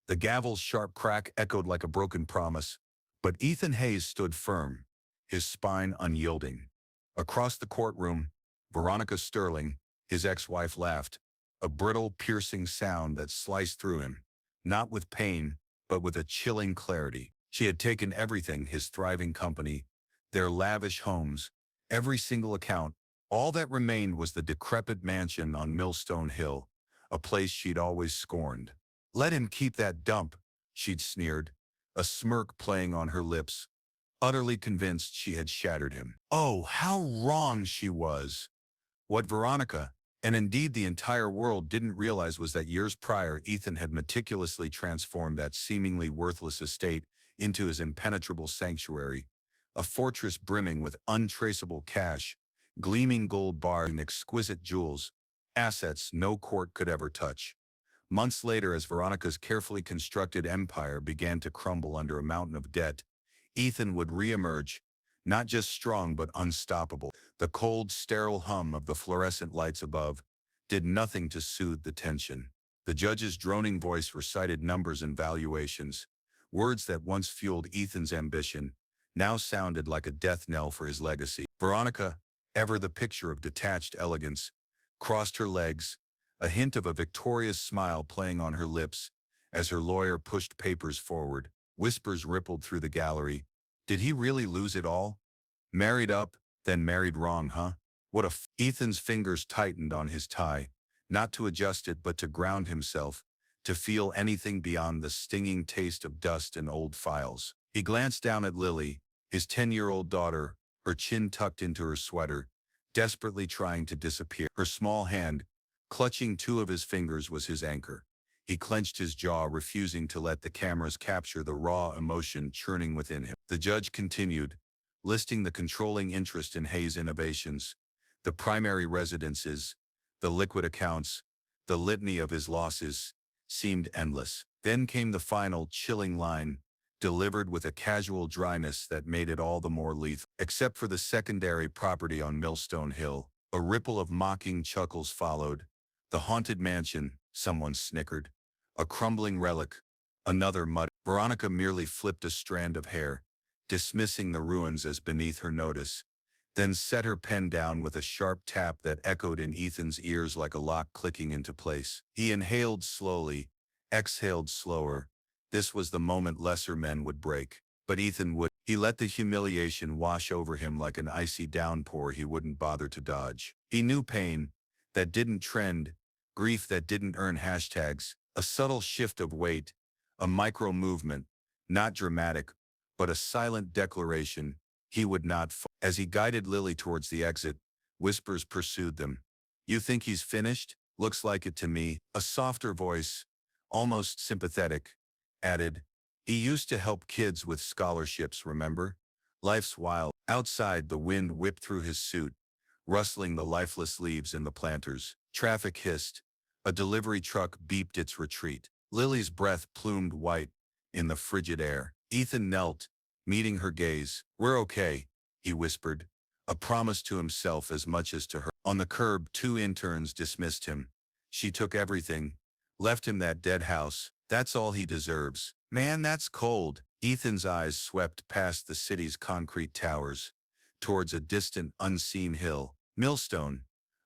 The gavel's sharp crack echoed like a broken promise, but Ethan Hayes stood firm, his spine unyielding. Across the courtroom, Veronica Sterling, his ex-wife, laughed, a brittle, piercing sound that sliced through him, not with pain, but with a chilling clarity. She had taken everything, his thriving company, their lavish homes, every single account. All that remained was the decrepit mansion on Milstone Hill, a place she'd always scorned. Let him keep that dump, she'd sneered, a smirk playing on her lips, utterly convinced she had shattered him. Oh, how wrong she was! What Veronica, and indeed the entire world, didn't realize was that years prior, Ethan had meticulously transformed that seemingly worthless estate into his impenetrable sanctuary, a fortress brimming with untraceable cash, gleaming gold bars and exquisite jewels, assets no court could ever touch. Months later, as Veronica's carefully constructed empire began to crumble under a mountain of debt, Ethan would reemerge, not just strong but unstoppable. The cold, sterile hum of the fluorescent lights above did nothing to soothe the tension. The judge's droning voice recited numbers and valuations. Words that once fueled Ethan's ambition now sounded like a death knell for his legacy. Veronica, ever the picture of detached elegance, crossed her legs, a hint of a victorious smile playing on her lips as her lawyer pushed papers forward. Whispers rippled through the gallery. Did he really lose it all? Married up, then married wrong, huh? Ethan's fingers tightened on his tie, not to adjust it but to ground himself, to feel anything beyond the stinging taste of dust and old files. He glanced down at Lily, his 10-year-old daughter, her chin tucked into her sweater, desperately trying to disappear. Her small hand, clutching two of his fingers, was his anchor. He clenched his jaw, refusing to let the cameras capture the raw emotion churning within him. The judge continued, listing the controlling interest in Hayes Innovations, the primary residences, the liquid accounts. The litany of his losses seemed endless. Then came the final, chilling line, delivered with a casual dryness that made it all the more lethal. Except for the secondary property on Milstone Hill, a ripple of mocking chuckles followed. The haunted mansion, someone snickered. A crumbling relic, another muttered. Veronica merely flipped a strand of hair, dismissing the ruins as beneath her notice, then set her pen down with a sharp tap that echoed in Ethan's ears like a lock clicking into place. He inhaled slowly, exhaled slower. This was the moment lesser men would break, but Ethan would. He let the humiliation wash over him like an icy downpour he wouldn't bother to dodge. He knew pain that didn't trend, grief that didn't earn hashtags, a subtle shift of weight, a micro movement, not dramatic, but a silent declaration. He would not fall. As he guided Lily towards the exit, whispers pursued them. You think he's finished? Looks like it to me. A softer voice, almost sympathetic, added, he used to help kids with scholarships, remember? Life's wild. Outside, the wind whipped through his suit, rustling the lifeless leaves in the planters. Traffic hissed. A delivery truck beeped its retreat. Lily's breath plumed white in the frigid air. Ethan knelt, meeting her gaze. We're okay, he whispered, a promise to himself as much as to her. On the curb, two interns dismissed him. She took everything, left him that dead house. That's all he deserves. Man, that's cold. Ethan's eyes swept past the city's concrete towers, towards a distant, unseen hill. Millstone,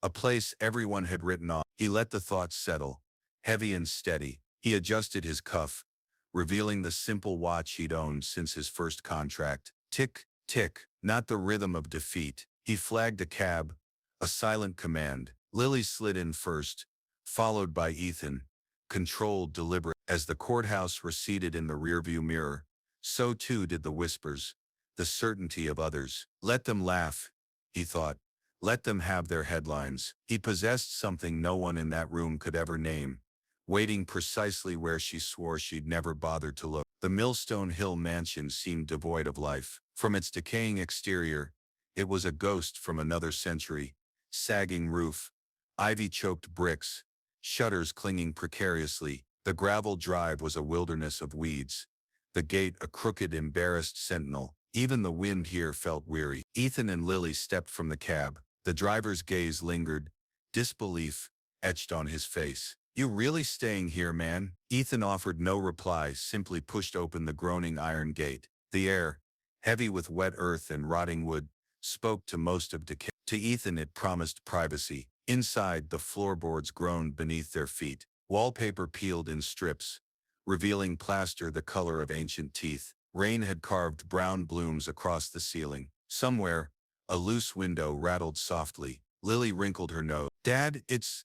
a place everyone had written off. He let the thoughts settle, heavy and steady. He adjusted his cuff, revealing the simple watch he'd owned since his first contract. Tick, tick, not the rhythm of defeat. He flagged a cab, a silent command. Lily slid in first, followed by Ethan, controlled, deliberate. As the courthouse receded in the rearview mirror, so too did the whispers, the certainty of others. Let them laugh, he thought. Let them have their headlines. He possessed something no one in that room could ever name, waiting precisely where she swore she'd never bothered to look. The Milstone Hill mansion seemed devoid of life. From its decaying exterior, it was a ghost from another century. Sagging roof, ivy-choked bricks, shutters clinging precariously. The gravel drive was a wilderness of weeds, the gate a crooked, embarrassed sentinel. Even the wind here felt weary. Ethan and Lily stepped from the cab. The driver's gaze lingered, disbelief etched on his face. "You really staying here, man?" Ethan offered no reply, simply pushed open the groaning iron gate. The air, heavy with wet earth and rotting wood, spoke to most of decay. To Ethan it promised privacy. Inside, the floorboards groaned beneath their feet. Wallpaper peeled in strips, revealing plaster the color of ancient teeth. Rain had carved brown blooms across the ceiling. Somewhere, a loose window rattled softly. Lily wrinkled her nose. "Dad, it's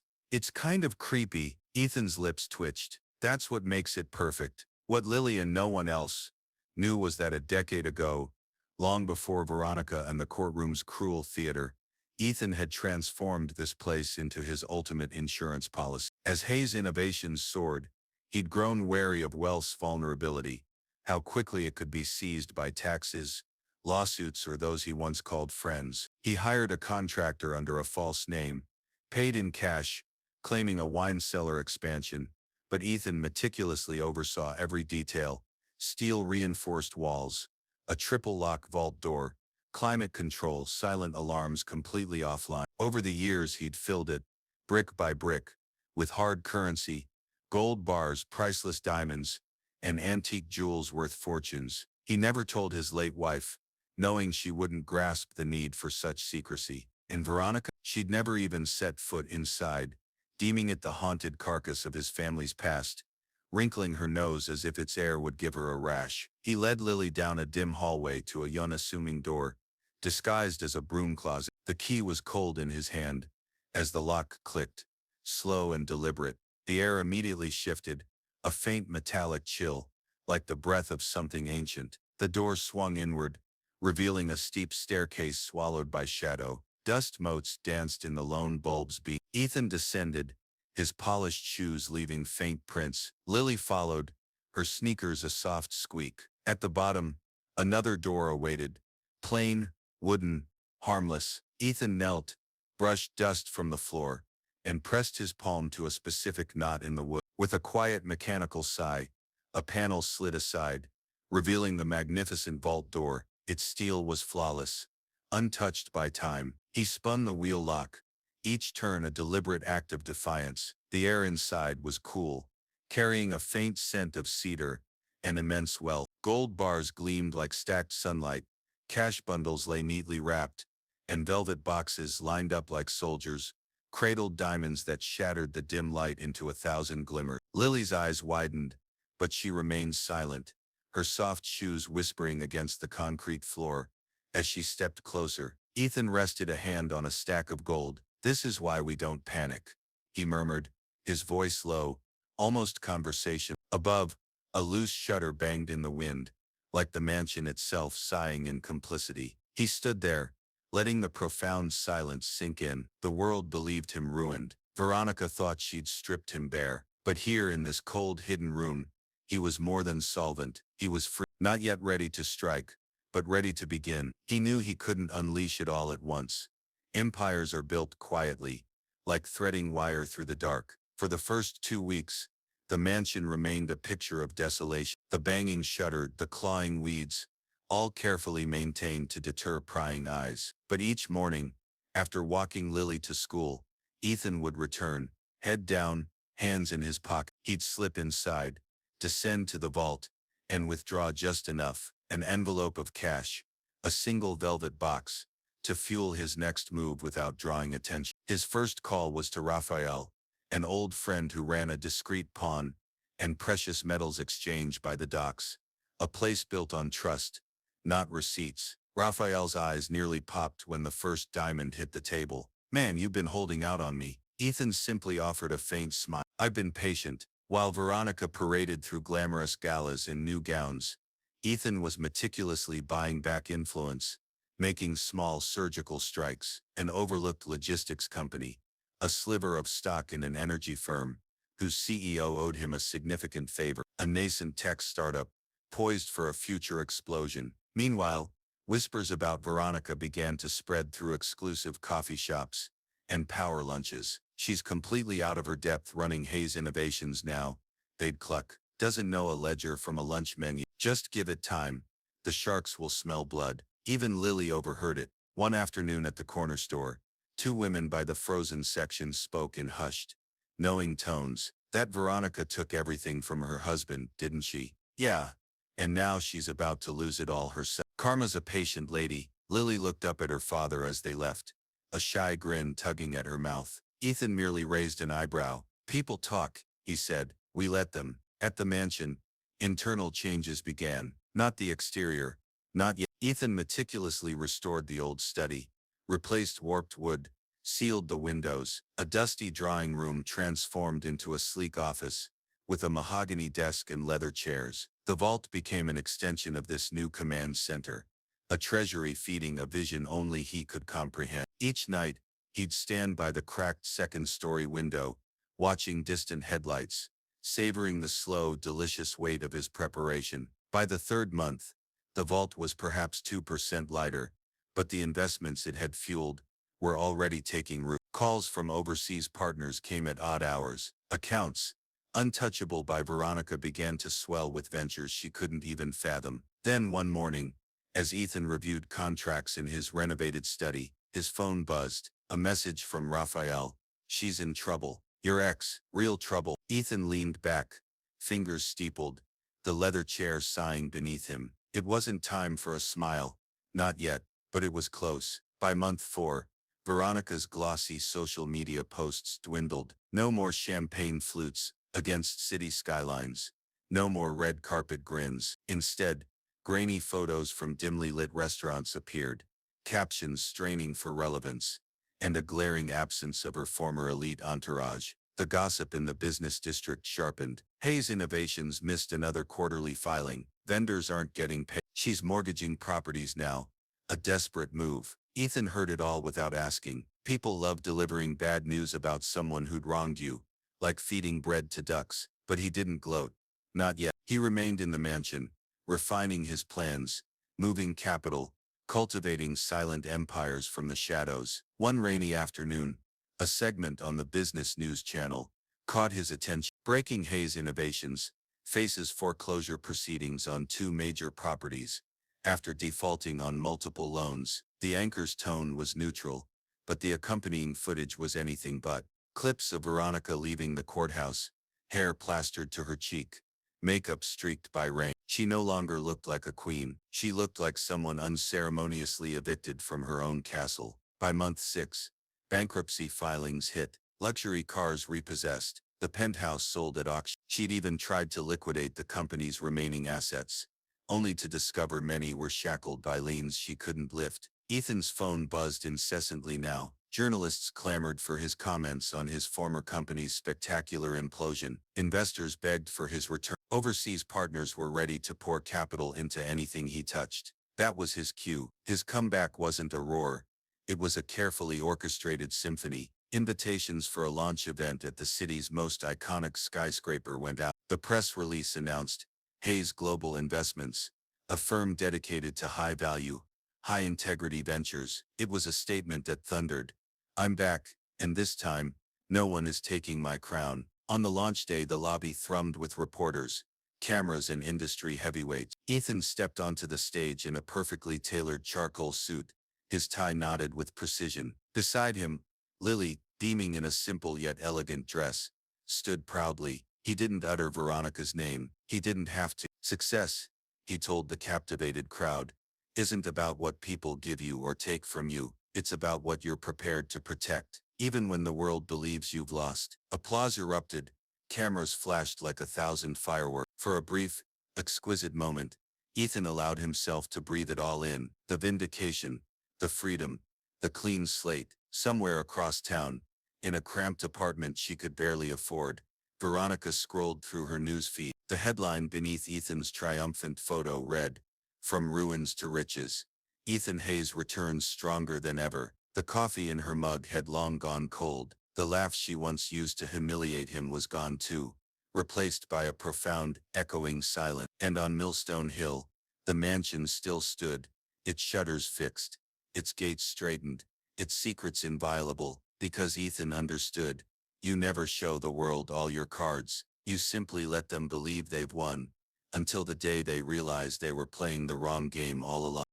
kind of creepy." Ethan's lips twitched. "That's what makes it perfect." What Lily and no one else knew was that a decade ago, long before Veronica and the courtroom's cruel theater, Ethan had transformed this place into his ultimate insurance policy. As Hayes' innovations soared, he'd grown wary of wealth's vulnerability, how quickly it could be seized by taxes, lawsuits, or those he once called friends. He hired a contractor under a false name, paid in cash, claiming a wine cellar expansion, but Ethan meticulously oversaw every detail: steel-reinforced walls, a triple-lock vault door, climate control, silent alarms completely offline. Over the years he'd filled it, brick by brick, with hard currency, gold bars, priceless diamonds, and antique jewels worth fortunes. He never told his late wife, knowing she wouldn't grasp the need for such secrecy. And Veronica, she'd never even set foot inside, deeming it the haunted carcass of his family's past, wrinkling her nose as if its air would give her a rash. He led Lily down a dim hallway to a unassuming door, disguised as a broom closet. The key was cold in his hand. As the lock clicked, slow and deliberate, the air immediately shifted, a faint metallic chill, like the breath of something ancient. The door swung inward, revealing a steep staircase swallowed by shadow. Dust motes danced in the lone bulb's beam. Ethan descended, his polished shoes leaving faint prints. Lily followed, her sneakers a soft squeak. At the bottom, another door awaited, plain, wooden, harmless. Ethan knelt, brushed dust from the floor, and pressed his palm to a specific knot in the wood. With a quiet mechanical sigh, a panel slid aside, revealing the magnificent vault door. Its steel was flawless, untouched by time. He spun the wheel lock, each turn a deliberate act of defiance. The air inside was cool, carrying a faint scent of cedar and immense wealth. Gold bars gleamed like stacked sunlight, cash bundles lay neatly wrapped, and velvet boxes lined up like soldiers, cradled diamonds that shattered the dim light into 1,000 glimmers. Lily's eyes widened, but she remained silent, her soft shoes whispering against the concrete floor. As she stepped closer, Ethan rested a hand on a stack of gold. "This is why we don't panic," he murmured, his voice low, almost conversational. Above, a loose shutter banged in the wind, like the mansion itself sighing in complicity. He stood there, letting the profound silence sink in. The world believed him ruined. Veronica thought she'd stripped him bare. But here in this cold, hidden room, he was more than solvent. He was free, not yet ready to strike, but ready to begin. He knew he couldn't unleash it all at once. Empires are built quietly, like threading wire through the dark. For the first 2 weeks, the mansion remained a picture of desolation. The banging shutter, the clawing weeds, all carefully maintained to deter prying eyes. But each morning, after walking Lily to school, Ethan would return, head down, hands in his pocket. He'd slip inside, descend to the vault, and withdraw just enough, an envelope of cash, a single velvet box, to fuel his next move without drawing attention. His first call was to Raphael, an old friend who ran a discreet pawn and precious metals exchange by the docks, a place built on trust, not receipts. Raphael's eyes nearly popped when the first diamond hit the table. "Man, you've been holding out on me." Ethan simply offered a faint smile. "I've been patient." While Veronica paraded through glamorous galas in new gowns, Ethan was meticulously buying back influence, making small surgical strikes. An overlooked logistics company, a sliver of stock in an energy firm, whose CEO owed him a significant favor. A nascent tech startup, poised for a future explosion. Meanwhile, whispers about Veronica began to spread through exclusive coffee shops and power lunches. "She's completely out of her depth running Hayes Innovations now," they'd cluck. "Doesn't know a ledger from a lunch menu. Just give it time. The sharks will smell blood." Even Lily overheard it. One afternoon at the corner store, 2 women by the frozen section spoke in hushed, knowing tones. That Veronica took everything from her husband, didn't she? Yeah. And now she's about to lose it all herself. Karma's a patient lady. Lily looked up at her father as they left, a shy grin tugging at her mouth. Ethan merely raised an eyebrow. People talk, he said. We let them. At the mansion, internal changes began. Not the exterior. Not yet. Ethan meticulously restored the old study, replaced warped wood, sealed the windows. A dusty drawing room transformed into a sleek office, with a mahogany desk and leather chairs. The vault became an extension of this new command center, a treasury feeding a vision only he could comprehend. Each night, he'd stand by the cracked second-story window, watching distant headlights, savoring the slow, delicious weight of his preparation. By the third month, the vault was perhaps 2% lighter, but the investments it had fueled were already taking root. Calls from overseas partners came at odd hours. Accounts, untouchable by Veronica, began to swell with ventures she couldn't even fathom. Then one morning, as Ethan reviewed contracts in his renovated study, his phone buzzed. A message from Raphael. She's in trouble. Your ex, real trouble. Ethan leaned back, fingers steepled, the leather chair sighing beneath him. It wasn't time for a smile. Not yet, but it was close. By month 4, Veronica's glossy social media posts dwindled. No more champagne flutes against city skylines. No more red carpet grins. Instead, grainy photos from dimly lit restaurants appeared, captions straining for relevance, and a glaring absence of her former elite entourage. The gossip in the business district sharpened. Hayes Innovations missed another quarterly filing. Vendors aren't getting paid. She's mortgaging properties now. A desperate move. Ethan heard it all without asking. People love delivering bad news about someone who'd wronged you, like feeding bread to ducks. But he didn't gloat. Not yet. He remained in the mansion, refining his plans, moving capital, cultivating silent empires from the shadows. One rainy afternoon, a segment on the business news channel caught his attention. Breaking Hayes Innovations faces foreclosure proceedings on 2 major properties after defaulting on multiple loans. The anchor's tone was neutral, but the accompanying footage was anything but. Clips of Veronica leaving the courthouse, hair plastered to her cheek, makeup streaked by rain. She no longer looked like a queen. She looked like someone unceremoniously evicted from her own castle. By month 6, bankruptcy filings hit, luxury cars repossessed, the penthouse sold at auction. She'd even tried to liquidate the company's remaining assets, only to discover many were shackled by liens she couldn't lift. Ethan's phone buzzed incessantly now. Journalists clamored for his comments on his former company's spectacular implosion. Investors begged for his return. Overseas partners were ready to pour capital into anything he touched. That was his cue. His comeback wasn't a roar. It was a carefully orchestrated symphony. Invitations for a launch event at the city's most iconic skyscraper went out. The press release announced Hayes Global Investments, a firm dedicated to high-value, high-integrity ventures. It was a statement that thundered, "I'm back, and this time, no one is taking my crown." On the launch day, the lobby thrummed with reporters, cameras, and industry heavyweights. Ethan stepped onto the stage in a perfectly tailored charcoal suit, his tie knotted with precision. Beside him, Lily, beaming in a simple yet elegant dress, stood proudly. He didn't utter Veronica's name. He didn't have to. Success, he told the captivated crowd, isn't about what people give you or take from you. It's about what you're prepared to protect, even when the world believes you've lost. Applause erupted. Cameras flashed like 1,000 fireworks. For a brief, exquisite moment, Ethan allowed himself to breathe it all in. The vindication, the freedom, the clean slate. Somewhere across town, in a cramped apartment she could barely afford, Veronica scrolled through her newsfeed. The headline beneath Ethan's triumphant photo read, "From ruins to riches. Ethan Hayes returns stronger than ever." The coffee in her mug had long gone cold. The laugh she once used to humiliate him was gone too, replaced by a profound, echoing silence. And on Milstone Hill, the mansion still stood, its shutters fixed, its gates straightened, its secrets inviolable, because Ethan understood. You never show the world all your cards. You simply let them believe they've won, until the day they realize they were playing the wrong game all along.